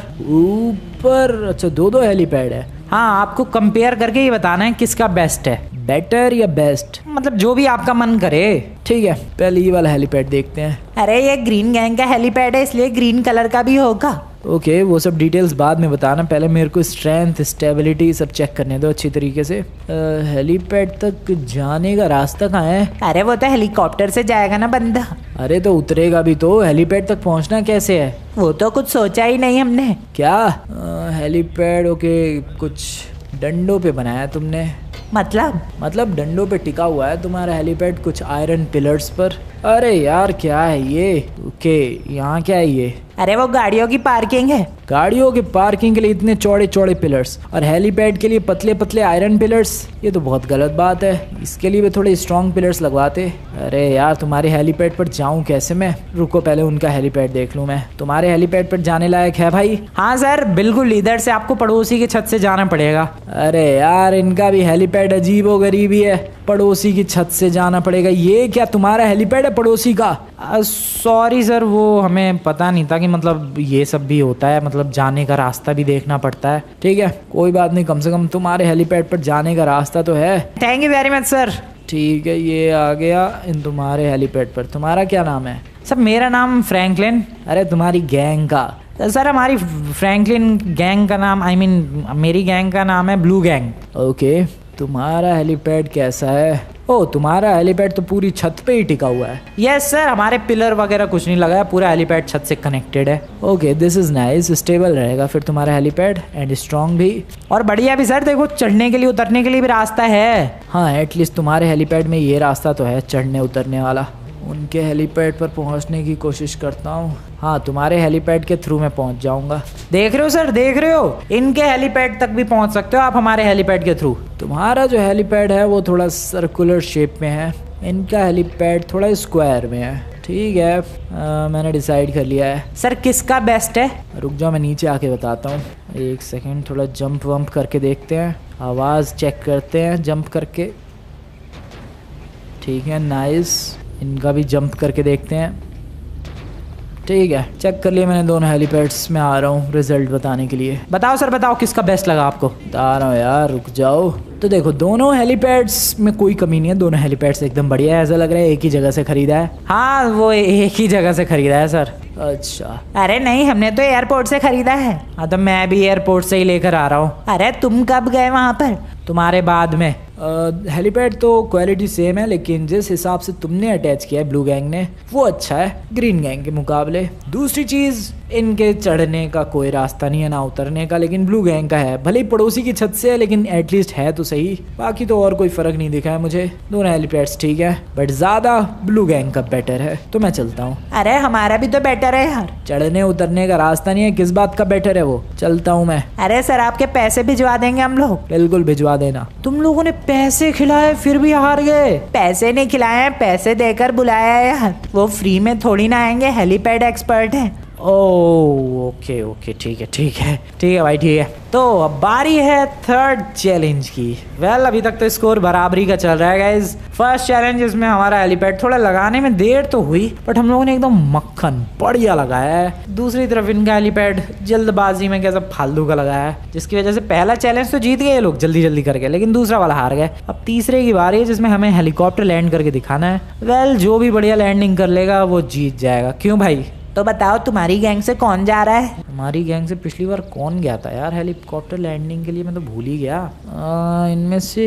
अच्छा 2 हेलीपैड है। हाँ आपको कंपेयर करके ही बताना है किसका बेस्ट है, बेटर या बेस्ट, मतलब जो भी आपका मन करे। ठीक है पहले ये वाला हेलीपैड देखते हैं। अरे ये ग्रीन गैंग का हेलीपैड है, इसलिए ग्रीन कलर का भी होगा। ओके वो सब डिटेल्स बाद में बताना, पहले मेरे को स्ट्रेंथ स्टेबिलिटी सब चेक करने दो अच्छी तरीके से। हेलीपैड तक जाने का रास्ता कहाँ है? अरे वो तो हेलीकॉप्टर से जाएगा ना बंदा। अरे तो उतरेगा भी तो, हेलीपैड तक पहुँचना कैसे है? वो तो कुछ सोचा ही नहीं हमने। क्या हेलीपैड? ओके कुछ डंडों पे बनाया तुमने? मतलब डंडों पे टिका हुआ है तुम्हारा हेलीपैड, कुछ आयरन पिलर्स पर। अरे यार क्या है ये? ओके यहाँ क्या है ये? अरे वो गाड़ियों की पार्किंग है। गाड़ियों की पार्किंग के लिए इतने चौड़े चौड़े पिलर्स और हेलीपैड के लिए पतले पतले आयरन पिलर्स? ये तो बहुत गलत बात है, इसके लिए भी थोड़े स्ट्रॉन्ग पिलर्स लगवाते। अरे यार तुम्हारे हेलीपैड पर जाऊं कैसे मैं? रुको पहले उनका हेलीपैड देख लूं मैं। तुम्हारे हेलीपैड पर जाने लायक है भाई? हाँ सर बिल्कुल, इधर से आपको पड़ोसी की छत से जाना पड़ेगा। अरे यार इनका भी हेलीपैड अजीबोगरीब है, पड़ोसी की छत से जाना पड़ेगा। ये क्या तुम्हारा हेलीपैड है पड़ोसी का? सॉरी सर, वो हमें पता नहीं था कि मतलब ये सब भी होता है, मतलब जाने का रास्ता भी देखना पड़ता है। ठीक है कोई बात नहीं, कम से कम तुम्हारे हेलीपैड पर जाने का रास्ता तो है। Thank you very much sir. ठीक है ये आ गया इन तुम्हारे हेलीपैड पर। तुम्हारा क्या नाम है? सर मेरा नाम फ्रैंकलिन। अरे तुम्हारी गैंग का? सर हमारी फ्रैंकलिन गैंग का नाम, आई मीन मेरी गैंग का नाम है ब्लू गैंग। ओके तुम्हारा हेलीपैड कैसा है? ओ तुम्हारा हेलीपैड तो पूरी छत पे ही टिका हुआ है। यस सर, हमारे पिलर वगैरह कुछ नहीं लगा है, पूरा हेलीपैड छत से कनेक्टेड है। Okay this is nice, stable रहेगा फिर तुम्हारा हेलीपैड एंड स्ट्रॉन्ग भी, और बढ़िया भी सर। देखो चढ़ने के लिए उतरने के लिए भी रास्ता है। हाँ एटलीस्ट तुम्हारे हेलीपैड में ये रास्ता तो है चढ़ने उतरने वाला। उनके हेलीपैड पर पहुंचने की कोशिश करता हूँ। हाँ तुम्हारे हेलीपैड के थ्रू मैं पहुंच जाऊंगा। देख रहे हो सर, देख रहे हो, इनके हेलीपैड तक भी पहुंच सकते हो आप हमारे हेलीपैड के थ्रू। तुम्हारा जो हेलीपैड है वो थोड़ा सर्कुलर शेप में है, इनका हेलीपैड थोड़ा स्क्वायर में है। ठीक है मैंने डिसाइड कर लिया है। सर किसका बेस्ट है? रुक जाओ मैं नीचे आके बताता हूँ, एक सेकेंड। थोड़ा जंप वंप करके देखते हैं, आवाज़ चेक करते हैं जंप करके। ठीक है नाइस, इनका भी जंप करके देखते हैं। ठीक है चेक कर लिया मैंने दोनों हेलीपैड्स में। आ रहा हूँ रिजल्ट बताने के लिए। बताओ सर बताओ किसका बेस्ट लगा आपको? बता रहा हूँ यार रुक जाओ। तो देखो दोनों हेलीपैड्स में कोई कमी नहीं है, दोनों हेलीपैड्स एकदम बढ़िया है। ऐसा लग रहा है एक ही जगह से खरीदा है। हाँ वो एक ही जगह से खरीदा है सर। अच्छा अरे नहीं, हमने तो एयरपोर्ट से खरीदा है। हाँ तो मैं भी एयरपोर्ट से ही लेकर आ रहा हूँ। अरे तुम कब गए वहाँ पर? तुम्हारे बाद में। हेलीपैड तो क्वालिटी सेम है, लेकिन जिस हिसाब से तुमने अटैच किया है ब्लू गैंग ने वो अच्छा है ग्रीन गैंग के मुकाबले। दूसरी चीज़ इनके चढ़ने का कोई रास्ता नहीं है ना उतरने का, लेकिन ब्लू गैंग का है। भले ही पड़ोसी की छत से है लेकिन एटलीस्ट है तो सही। बाकी तो और कोई फर्क नहीं दिखा है मुझे। दोनों हेलीपैड्स ठीक है बट ज्यादा ब्लू गैंग का बेटर है, तो मैं चलता हूँ। अरे हमारा भी तो बेटर है यार। चढ़ने उतरने का रास्ता नहीं है, किस बात का बेटर है वो। चलता हूँ मैं। अरे सर आपके पैसे भिजवा देंगे हम लोग। बिल्कुल भिजवा देना। तुम लोगों ने पैसे खिलाए फिर भी हार गए। पैसे नहीं खिलाए हैं, पैसे देकर बुलाया है यार। वो फ्री में थोड़ी ना आएंगे, हेलीपैड एक्सपर्ट है। ओके ओके ठीक है ठीक है ठीक है भाई ठीक है। तो अब बारी है थर्ड चैलेंज की। वेल अभी तक तो स्कोर बराबरी का चल रहा है गाइज। फर्स्ट चैलेंज इसमें हमारा हेलीपैड थोड़ा लगाने में देर तो हुई बट हम लोगों ने एकदम मक्खन बढ़िया लगाया है। दूसरी तरफ इनका हेलीपैड जल्दबाजी में कैसा फालतू का लगाया है, जिसकी वजह से पहला चैलेंज तो जीत गए ये लोग जल्दी जल्दी करके, लेकिन दूसरा वाला हार गए। अब तीसरे की बारी है जिसमें हमें हेलीकॉप्टर लैंड करके दिखाना है। वेल जो भी बढ़िया लैंडिंग कर लेगा वो जीत जाएगा। क्यों भाई? तो बताओ तुम्हारी गैंग से कौन जा रहा है? हमारी गैंग से पिछली बार कौन गया था यार हेलीकॉप्टर लैंडिंग के लिए, मैं तो भूल ही गया। इनमें से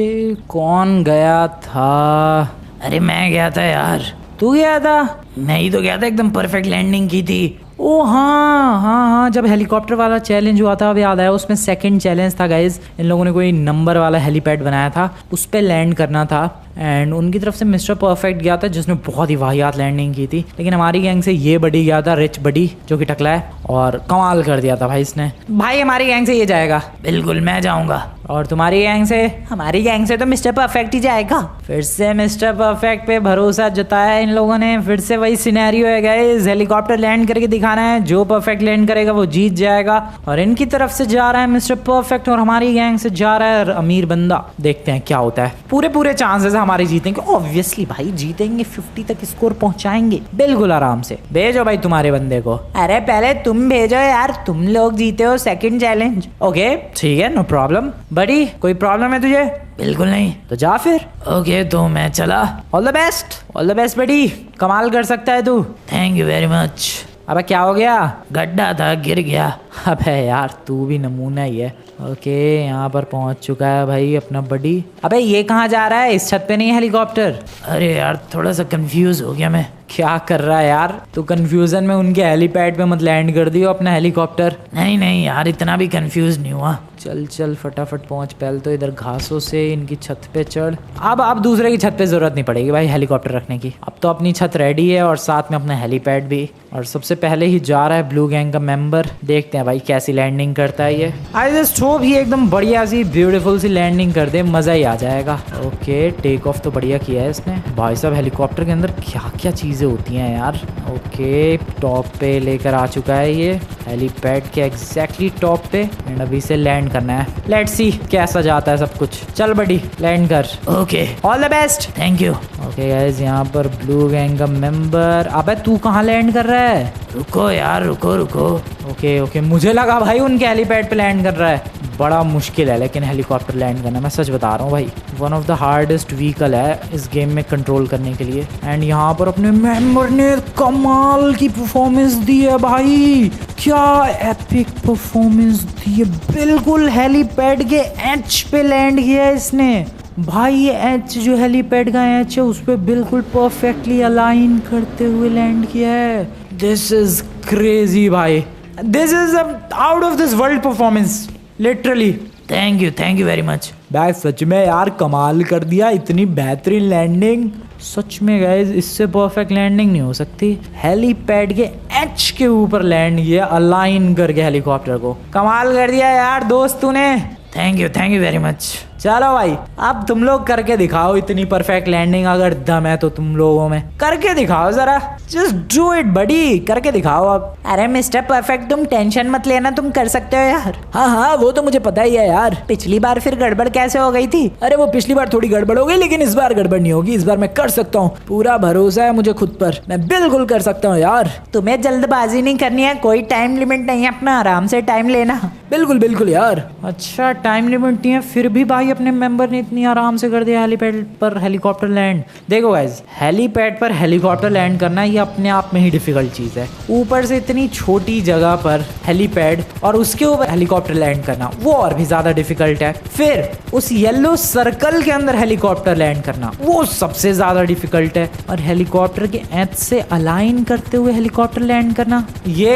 कौन गया था? अरे मैं गया था यार। तू गया था? मैं ही तो गया था, एकदम परफेक्ट लैंडिंग की थी। ओ हाँ हाँ हाँ, जब हेलीकॉप्टर वाला चैलेंज हुआ था अब याद आया। उसमें सेकंड चैलेंज था गाइज। इन लोगों ने कोई नंबर वाला हेलीपैड बनाया था, उस पर लैंड करना था एंड उनकी तरफ से मिस्टर परफेक्ट गया था जिसने बहुत ही वाहियात लैंडिंग की थी। लेकिन हमारी गैंग से ये बडी गया था, रिच बडी, जो कि टकला है, और कमाल कर दिया था भाई इसने। भाई हमारी गैंग से ये जाएगा। बिल्कुल मैं जाऊंगा। और तुम्हारी गैंग से? हमारी गैंग से तो मिस्टर परफेक्ट ही जाएगा। फिर से मिस्टर परफेक्ट पे भरोसा जताया है इन लोगों ने। फिर से वही सिनेरियो है गाइस, हेलीकॉप्टर लैंड करके दिखाना है, जो परफेक्ट लैंड करेगा वो जीत जाएगा। और इनकी तरफ से जा रहा है मिस्टर परफेक्ट और हमारी गैंग से जा रहा है अमीर बंदा। देखते हैं क्या होता है। पूरे चांसेस है हमारे जीतेंगे, ऑब्वियसली भाई जीतेंगे, 50 तक स्कोर पहुंचाएंगे बिल्कुल आराम से। भेजो भाई तुम्हारे बंदे को। अरे पहले तुम भेजो यार, तुम लोग जीते हो सेकंड चैलेंज। ओके ठीक है, नो प्रॉब्लम। बड़ी कोई प्रॉब्लम है तुझे? बिल्कुल नहीं। तो जा फिर। ओके तो मैं चला। All the best, all the best बड़ी, कमाल कर सकता है तू। Thank you very much. अबे क्या हो गया? गड्ढा था, गिर गया। अबे यार तू भी नमूना ही है। ओके यहाँ पर पहुंच चुका है भाई अपना बडी। अबे ये कहाँ जा रहा है? इस छत पे नहीं है हेलीकॉप्टर। अरे यार थोड़ा सा कंफ्यूज हो गया मैं। क्या कर रहा है यार तू? कंफ्यूजन में उनके हेलीपैड पे मत लैंड कर दियो अपना हेलीकॉप्टर। नहीं नहीं यार, इतना भी कंफ्यूज नहीं हुआ। चल चल फटाफट पहुंच। पहले तो इधर घासों से इनकी छत पे चढ़। अब दूसरे की छत पे जरूरत नहीं पड़ेगी भाई हेलीकॉप्टर रखने की। अब तो अपनी छत रेडी है और साथ में अपना हेलीपैड भी। और सबसे पहले ही जा रहा है ब्लू गैंग का मेंबर। देखते हैं भाई कैसी लैंडिंग करता है ये। आई जस्ट होप ही एकदम बढ़िया सी ब्यूटीफुल सी लैंडिंग कर दे, मजा ही आ जाएगा। ओके टेक ऑफ तो बढ़िया किया है इसने। भाई साहब हेलीकॉप्टर के अंदर क्या क्या चीजें होती हैं यार। ओके टॉप पे लेकर आ चुका है ये, हेलीपैड के एग्जैक्टली टॉप पे। एंड अभी से लैंड करना है। लेट्स सी कैसा जाता है सब कुछ। चल बड़ी लैंड कर। Okay all the best. Thank you. Okay guys यहाँ पर ब्लू गैंग का मेंबर। अबे तू कहाँ लैंड कर रहा है? रुको यार, रुको रुको। ओके ओके मुझे लगा भाई उनके हेलीपैड पे लैंड कर रहा है। बड़ा मुश्किल है लेकिन हेलीकॉप्टर लैंड करना, मैं सच बता रहा हूँ भाई। One of the hardest vehicle है इस गेम में कंट्रोल करने के लिए। एंड यहाँ पर अपने मेंबर ने कमाल की परफॉर्मेंस दी है भाई। क्या एपिक परफॉर्मेंस दी है। बिल्कुल हेलीपैड के एच पे लैंड किया है इसने भाई। ये एच जो हेलीपैड का एच है उस पर बिल्कुल परफेक्टली अलाइन करते हुए लैंड किया है। दिस इज क्रेजी भाई, this is out of this world performance literally. Thank you very much. भाई सच में यार कमाल कर दिया, इतनी बेहतरीन लैंडिंग। सच में गाइस इससे परफेक्ट लैंडिंग नहीं हो सकती। हेलीपैड के एच के ऊपर लैंड किया अलाइन करके हेलीकॉप्टर को। कमाल कर दिया यार दोस्त तूने। Thank you very much. चलो भाई अब तुम लोग करके दिखाओ इतनी परफेक्ट लैंडिंग। अगर दम है तो तुम लोगों में करके दिखाओ जरा। जस्ट डू इट बडी, करके दिखाओ अब। अरे मिस्टर परफेक्ट तुम टेंशन मत लेना, तुम कर सकते हो यार। हाँ हाँ वो तो मुझे पता ही है यार। पिछली बार फिर गड़बड़ कैसे हो गई थी? अरे वो पिछली बार थोड़ी गड़बड़ हो गई लेकिन इस बार गड़बड़ नहीं होगी। इस बार मैं कर सकता हूँ, पूरा भरोसा है मुझे खुद पर। मैं बिल्कुल कर सकता हूँ यार। तुम्हें जल्दबाजी नहीं करनी है, कोई टाइम लिमिट नहीं है, अपना आराम से टाइम लेना। बिल्कुल बिल्कुल यार। अच्छा टाइम लिमिट नहीं है फिर भी भाई भाई अपने मेंबर ने इतनी आराम से कर दिया हेलीपैड पर हेलीकॉप्टर लैंड। देखो गाइस, हेलीपैड पर हेलीकॉप्टर लैंड करना ये अपने आप में ही डिफिकल्ट चीज़ है, ऊपर से इतनी छोटी जगह पर हेलीपैड और उसके ऊपर हेलीकॉप्टर लैंड करना वो और भी ज़्यादा डिफिकल्ट है। फिर उस येलो सर्कल के अंदर हेलीकॉप्टर लैंड करना वो सबसे ज़्यादा डिफिकल्ट है, और हेलीकॉप्टर के एज से अलाइन करते हुए हेलीकॉप्टर लैंड करना ये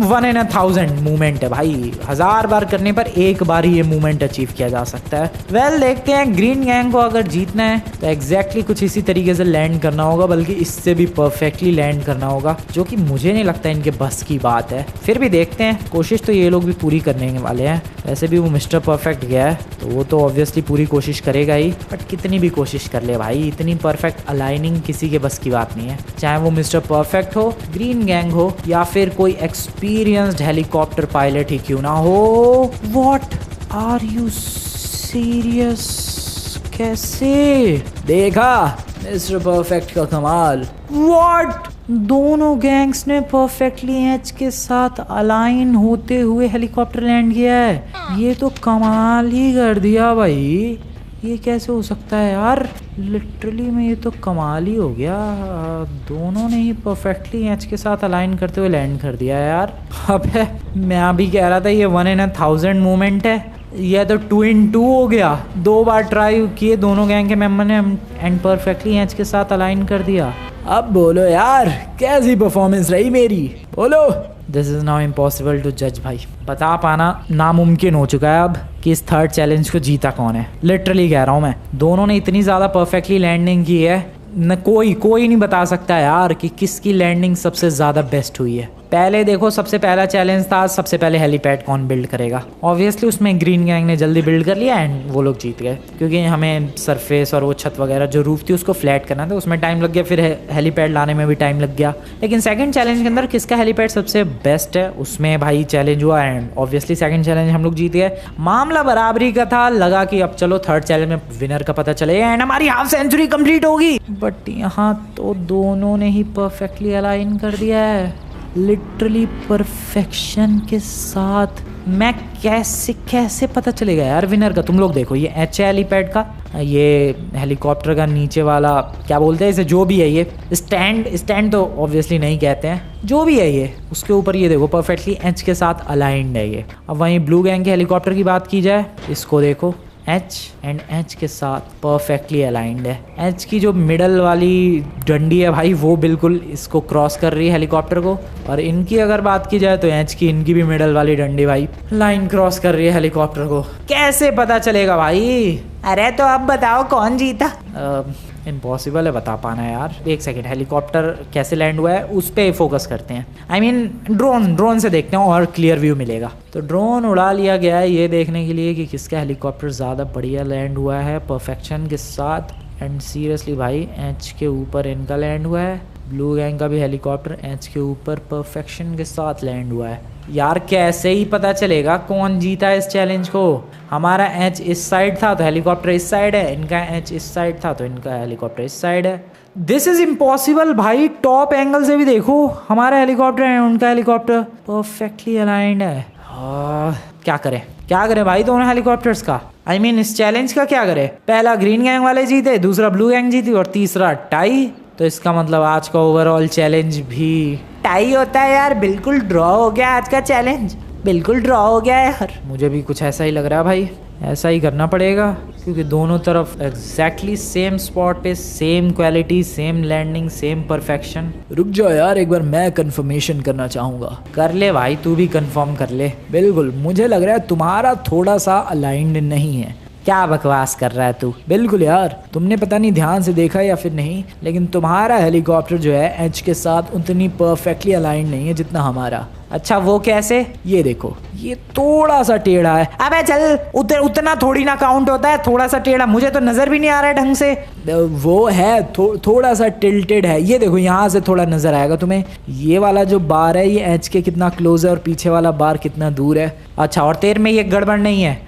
1 in 1000 मूवमेंट है भाई। 1000 बार करने पर एक बार ही ये मूवमेंट अचीव किया जा सकता है। वेल देखते हैं, ग्रीन गैंग को अगर जीतना है तो एग्जैक्टली कुछ इसी तरीके से लैंड करना होगा, बल्कि इससे भी परफेक्टली लैंड करना होगा, जो कि मुझे नहीं लगता इनके बस की बात है। फिर भी देखते हैं, कोशिश तो ये लोग भी पूरी करने वाले हैं। वैसे भी वो मिस्टर परफेक्ट गया है तो वो तो ऑब्वियसली पूरी कोशिश करेगा ही, बट कितनी भी कोशिश कर ले भाई, इतनी परफेक्ट अलाइनिंग किसी के बस की बात नहीं है। चाहे वो मिस्टर परफेक्ट हो, ग्रीन गैंग हो, या फिर कोई एक्सपीरियंस्ड हेलीकॉप्टर पायलट ही क्यों ना हो। What are you serious? कैसे? देखा मिस्टर परफेक्ट का कमाल। व्हाट? दोनों गैंग्स ने परफेक्टली एच के साथ अलाइन होते हुए हेलीकॉप्टर लैंड किया है। ये तो कमाल ही कर दिया भाई। ये कैसे हो सकता है यार? लिटरली में ये तो कमाल ही हो गया। दोनों ने ही परफेक्टली एच के साथ अलाइन करते हुए लैंड कर दिया यार। अबे मैं अभी कह रहा था ये 1 in 1000 मूवमेंट है, यह तो 2 in 2 हो गया। 2 बार ट्राई किए दोनों गैंग के मेंबर ने एंड परफेक्टली एच के साथ अलाइन कर दिया। अब बोलो यार, कैसी परफॉर्मेंस रही मेरी, बोलो। This is now impossible to जज भाई। बता पाना नामुमकिन हो चुका है अब कि इस थर्ड चैलेंज को जीता कौन है। लिटरली कह रहा हूँ मैं, दोनों ने इतनी ज़्यादा परफेक्टली लैंडिंग की है, न कोई नहीं बता सकता यार कि किसकी लैंडिंग सबसे ज़्यादा बेस्ट हुई है। पहले देखो, सबसे पहला चैलेंज था सबसे पहले हेलीपैड कौन बिल्ड करेगा। ऑब्वियसली उसमें ग्रीन गैंग ने जल्दी बिल्ड कर लिया एंड वो लोग जीत गए, क्योंकि हमें सरफेस और वो छत वगैरह जो रूफ थी उसको फ्लैट करना था, उसमें टाइम लग गया, फिर हेलीपैड लाने में भी टाइम लग गया। लेकिन सेकंड चैलेंज के अंदर किसका हेलीपैड सबसे बेस्ट है उसमें भाई चैलेंज हुआ एंड ऑब्वियसली सेकंड चैलेंज हम लोग जीत गए। मामला बराबरी का था, लगा कि अब चलो थर्ड चैलेंज में विनर का पता चलेगा एंड हमारी हाफ सेंचुरी कंप्लीट होगी, बट यहाँ तो दोनों ने ही परफेक्टली अलाइन कर दिया है, लिटरली परफेक्शन के साथ। मैं कैसे पता चलेगा यार विनर का? तुम लोग देखो, ये एच हेलीपैड का, ये हेलीकॉप्टर का नीचे वाला क्या बोलते हैं इसे, जो भी है ये स्टैंड तो ऑब्वियसली नहीं कहते हैं, जो भी है ये, उसके ऊपर ये देखो परफेक्टली एच के साथ अलाइंड है ये। अब वहीं ब्लू गैंग के हेलीकॉप्टर की बात की जाए, इसको देखो, एच एंड एच के साथ परफेक्टली अलाइंड है। एच की जो मिडल वाली डंडी है भाई वो बिल्कुल इसको क्रॉस कर रही है हेलीकॉप्टर को, और इनकी अगर बात की जाए तो एच की इनकी भी मिडल वाली डंडी भाई लाइन क्रॉस कर रही है हेलीकॉप्टर को। कैसे पता चलेगा भाई? अरे तो अब बताओ कौन जीता? इम्पॉसिबल है बता पाना यार। एक सेकेंड, हेलीकॉप्टर कैसे लैंड हुआ है उस पर फोकस करते हैं। आई मीन ड्रोन से देखते हैं और क्लियर व्यू मिलेगा। तो ड्रोन उड़ा लिया गया है ये देखने के लिए कि किसका हेलीकॉप्टर ज़्यादा बढ़िया लैंड हुआ है परफेक्शन के साथ। एंड सीरियसली भाई एच के ऊपर इनका लैंड हुआ है, ब्लू गैंग का भी हेलीकॉप्टर एच के ऊपर परफेक्शन के साथ लैंड हुआ है। यार कैसे ही पता चलेगा कौन जीता है इस चैलेंज को? हमारा एच इस साइड था तो हेलीकॉप्टर इस साइड है, इनका एच इस साइड था तो इनका हेलीकॉप्टर इस साइड है। दिस इज इम्पॉसिबल भाई। टॉप एंगल से भी देखो, हमारा हेलीकॉप्टर है उनका हेलीकॉप्टर परफेक्टली अलाइंड है। क्या करें भाई दोनों हेलीकॉप्टर्स का? आई मीन इस चैलेंज का क्या करें? पहला ग्रीन गैंग वाले जीते, दूसरा ब्लू गैंग जीती और तीसरा टाई। तो इसका मतलब आज का ओवरऑल चैलेंज भी टाई होता है यार। बिल्कुल ड्रॉ हो गया आज का चैलेंज, बिल्कुल ड्रॉ हो गया है यार। मुझे भी कुछ ऐसा ही लग रहा है भाई, ऐसा ही करना पड़ेगा, क्योंकि दोनों तरफ एग्जैक्टली सेम स्पॉट पे same quality, same landing, same perfection. रुक जाओ यार, एक बार मैं कंफर्मेशन करना चाहूँगा। कर ले भाई, तू भी कंफर्म कर ले। बिल्कुल, मुझे लग रहा है तुम्हारा थोड़ा सा अलाइंड नहीं है। क्या बकवास कर रहा है तू? बिल्कुल यार, तुमने पता नहीं ध्यान से देखा या फिर नहीं, लेकिन तुम्हारा हेलीकॉप्टर जो है एच के साथ उतनी परफेक्टली अलाइंड नहीं है जितना हमारा। अच्छा वो कैसे? ये देखो, ये थोड़ा सा टेढ़ा है। अबे चल, उतना थोड़ी ना काउंट होता है थोड़ा सा टेढ़ा, मुझे तो नजर भी नहीं आ रहा है ढंग से। वो है थोड़ा सा टिल्टेड है, ये देखो यहाँ से थोड़ा नजर आएगा तुम्हें। ये वाला जो बार है ये एच के कितना क्लोज है और पीछे वाला बार कितना दूर है। अच्छा, और तेरे में ये गड़बड़ नहीं है?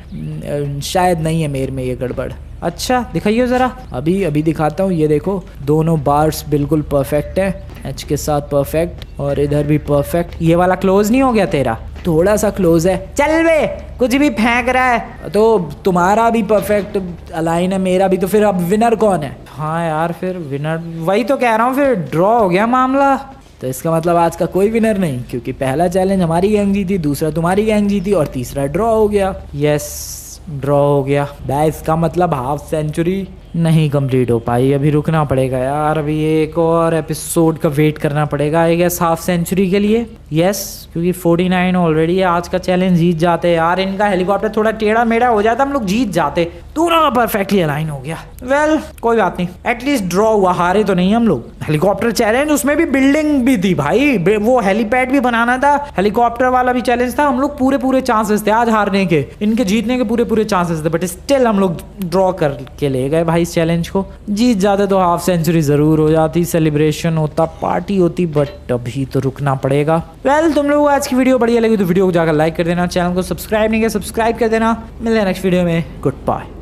शायद नहीं है मेरे में ये गड़बड़। अच्छा दिखाइए ज़रा। अभी दिखाता हूँ। ये देखो, दोनों बार्स बिल्कुल परफेक्ट है, एच के साथ परफेक्ट और इधर भी परफेक्ट। ये वाला क्लोज नहीं हो गया तेरा? थोड़ा सा क्लोज है। चल बे, कुछ भी फेंक रहा है। तो तुम्हारा भी परफेक्ट अलाइन है, मेरा भी, तो फिर अब विनर कौन है? हाँ यार फिर विनर, वही तो कह रहा हूँ, फिर ड्रॉ हो गया मामला। तो इसका मतलब आज का कोई विनर नहीं, क्योंकि पहला चैलेंज हमारी गैंग जीती, दूसरा तुम्हारी गैंग जीती और तीसरा ड्रॉ हो गया। यस, ड्रॉ हो गया। इसका मतलब हाफ सेंचुरी नहीं कंप्लीट हो पाई, अभी रुकना पड़ेगा यार, अभी एक और एपिसोड का वेट करना पड़ेगा आई गेस हाफ सेंचुरी के लिए। यस, क्योंकि 49 ऑलरेडी है। आज का चैलेंज जीत जाते यार, इनका हेलीकॉप्टर थोड़ा टेढ़ा मेढ़ा हो जाता, हम लोग जीत जाते। दोनों का परफेक्टली अलाइन हो गया। वेल कोई बात नहीं, एटलीस्ट ड्रॉ हुआ, हारे तो नहीं हम लोग। हेलीकॉप्टर चैलेंज, उसमें भी बिल्डिंग भी थी भाई, वो हेलीपैड भी बनाना था, हेलीकॉप्टर वाला भी चैलेंज था। हम लोग पूरे चांसेस थे आज हारने के, इनके जीतने के पूरे चांसेस थे, बट स्टिल हम लोग ड्रॉ करके ले गए भाई इस चैलेंज को। जीत जाते तो हाफ सेंचुरी जरूर हो जाती, सेलिब्रेशन होता, पार्टी होती, बट अभी तो रुकना पड़ेगा। वेल तुम लोग आज की वीडियो बढ़िया लगी तो वीडियो को जाकर लाइक कर देना, चैनल को सब्सक्राइब नहीं किया सब्सक्राइब कर देना। मिलते हैं नेक्स्ट वीडियो में, गुड बाय।